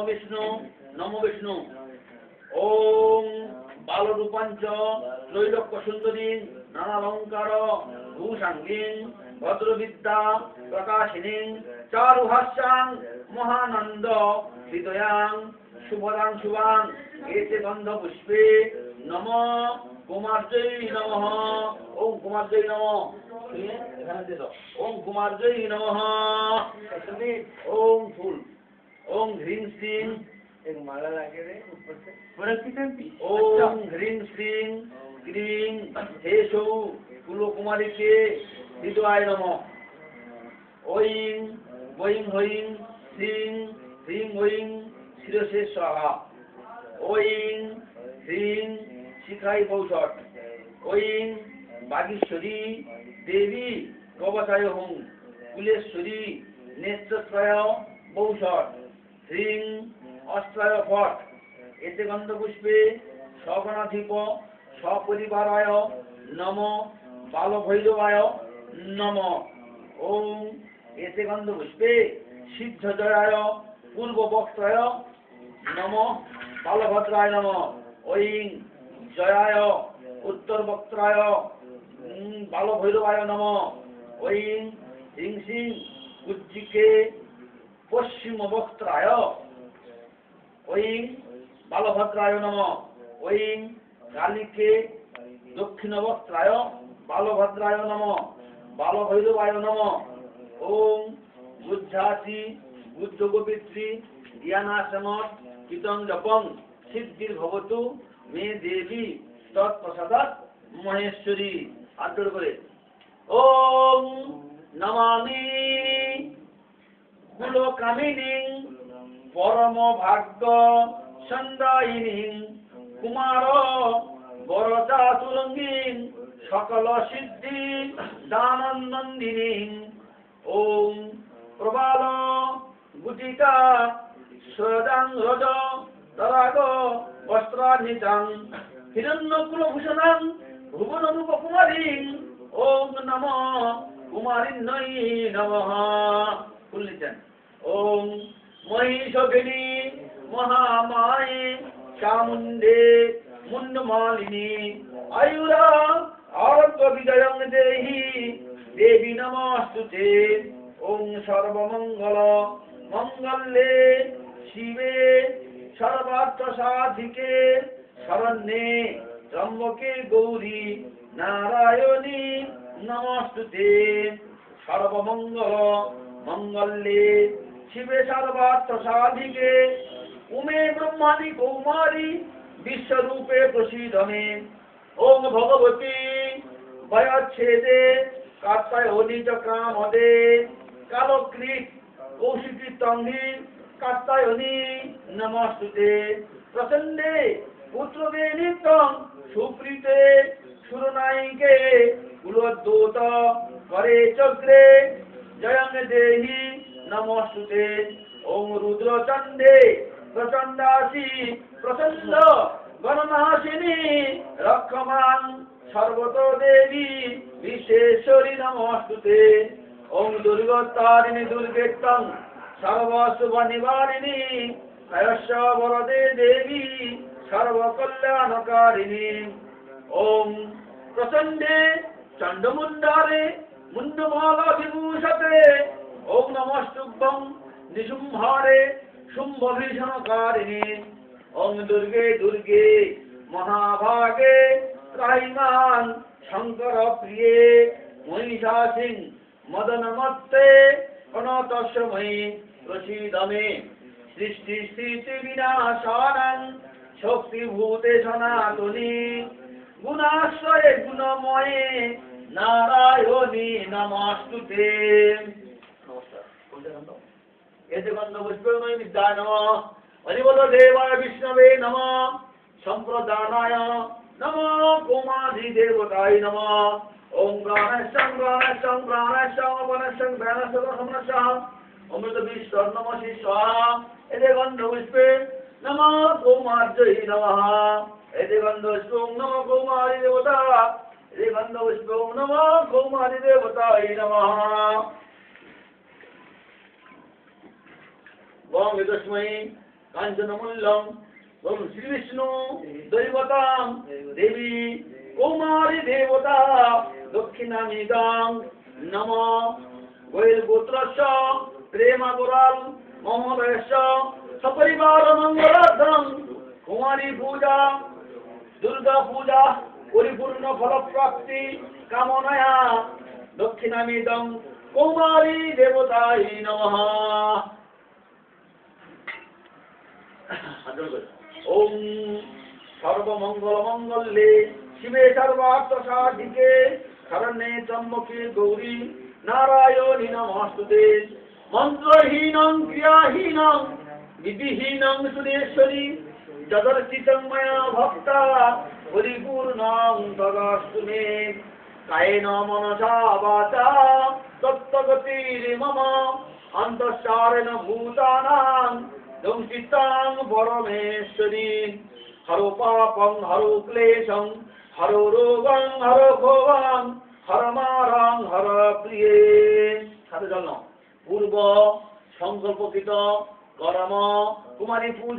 विष्णु नमो विष्णु ओम बालरूपांच त्रैलोक्य सुंदरी नानालंकार भूषांगीं भद्रविद्या प्रकाशिनीं चारुहास्यां महानंद हृदयां शुभदां शुभां एते गंधपुष्पे नमः कुमार्जय नमः ओम कुमार्जय नमः ओम कुमार्जय नमः ओम फूल ओम ह्रीं श्रीं एक माला लगे रे ऊपर से पूरा किचन पीस ओम ह्रीं श्रीं क्रीं हे सौ कुलो कुमारी के हृदयाय नमः ओं वैं ह्रीं श्रीं ह्रीं वैं शिरसे स्वाहा ओं ह्रीं शिखाई पौषट ओं बागीश्वरी देवी कवचाय हुं कुलेश्वरी नेत्रत्रय पौषट ह्रीं अष्टाय फट एते गंधपुष्पे सगणाधिप सपरिवाराय नमो बालभैरवाय नमो ओम एते गंधपुष्पे सिद्धजयाय पूर्ववक्त्राय नमो बालभद्राय नमो ओं जयाय उत्तरवक्त्राय बालभैरवाय नमो ओं ह्रीं श्रीं कुज्जिके पश्चिम वक्त्राय ओं बालभद्राय नमः ओं कालिके दक्षिण वक्त्राय बालभद्राय नमः बालभैरवाय नमः ओं बुद्धासी बुद्धगोपित्री ज्ञानासमत् कितं जपं सिद्धिर्भवतु मे देवी तत्प्रसादात् महेश्वरी आदर करे ओं नमामि कुलकामिनीं परम भाग्य संदायिनीं कुमार वरदातुरंगीं सकल सिद्धि दानंदिनीं ओं प्रबाल गुटिका स्वदां रज तराग वस्त्रान्वितां हिरण्यकुलभूषणां भुवनरूपकुमारीं ओं नमः कुमारिण्यै नमः कुल्लिचन ओं महिषगिनी महामाये चामुंडे मुंडमालिनी आयुरा आरोग्य विजयं देहि देवी नमस्तुते ओं सर्वमंगल मंगल्ये शिवे सर्वार्थ साधिके शरण्ये त्र्यंबके गौरी नारायणी नमस्तुते सर्वमंगल मंगल्ये शिवे सर्वार्थ साधिके उमे ब्रह्माणि कौमारी विश्वरूपे प्रसीद मे ओम भगवती वयच्छेदे कात्यायनी चक्रामदे कालकृत कौशिकी तंगी कात्यायनी नमस्तुते प्रसन्ने पुत्रदे नित्यं सुप्रीते सुरनायिके कुलोद्योत करे चक्रे जयं देहि नमस्तुते ओम रुद्रचंडे प्रचंडासी प्रचंड गणनाशिनी रक्षमान् सर्वतो देवी विशेश्वरी नमस्तुते ओम दुर्गतारिणी दुर्गेत्तं सर्वशुभ निवारिणी हयस्य वरदे देवी सर्वकल्याणकारिणी ओम प्रचंडे चंडमुंडारे मुंडमाला विभूषते ओम नमस्तुभ्यं निशुंभारे शुंभभीषणकारिणी ओम दुर्गे दुर्गे महाभागे त्राहिमां शंकर प्रिये महिषासिं मदनमत्ते अनतस्मै प्रसीद मे सृष्टि स्थिति विनाशानं शक्तिभूते सनातनी गुणाश्रये गुणमये नारायणी नमस्तुते एते गंधपुष्पे विद्याय नमः हरिवल देवाय विष्णवे नमः संप्रदानाय नमः गोमाधिदेवताय नमः ओम प्राणशं प्राणशं प्राणशं वनशं प्राणशं समनशः अमृत विश्व नमः स्वाहा एते गंधपुष्पे नमः गोमार्जय नमः एते गंधपुष्पे नमः गोमारि देवता एते गंधपुष्पे नमः गोमारि देवताय नमः वाम तस्मै কাঞ্চনমূল্যম ওম শ্রী বিষ্ণু দৈবতাং দেবী কৌমারী দেবতা দক্ষিণামিদাং নম গোয়েল গোত্রস্য প্রেমাগোরাল মহোদয়স্য সপরিবার মঙ্গলার্থং কুমারী পূজা দুর্গা পূজা পরিপূর্ণ ফলপ্রাপ্তি কামনায়া দক্ষিণামিদং কৌমারী দেবতাই নমঃ। ওম সর্বমঙ্গলমঙ্গলে শিবে সর্বার্থসাধিকে শরণ্যে ত্র্যম্বকে গৌরী নারায়ণী নমস্তুতে। মন্ত্রহীনং ক্রিয়াহীনং বিধিহীনং সুরেশ্বরী যদর্চিতং ময়া ভক্তা পরিপূর্ণং তদাস্তু মে। কায়েন মনসা বাচা তত্ত্বগতির্মম অন্তঃসারেণ ভূতানাং দংশিতাং পরমেশ্বরী। হরো পাপং হরো ক্লেশং হরো রোগং হরো ভোগং হর মারং হর প্রিয়ে। সাথে জল পূর্ব সংকল্পকৃত করম কুমারী পূজা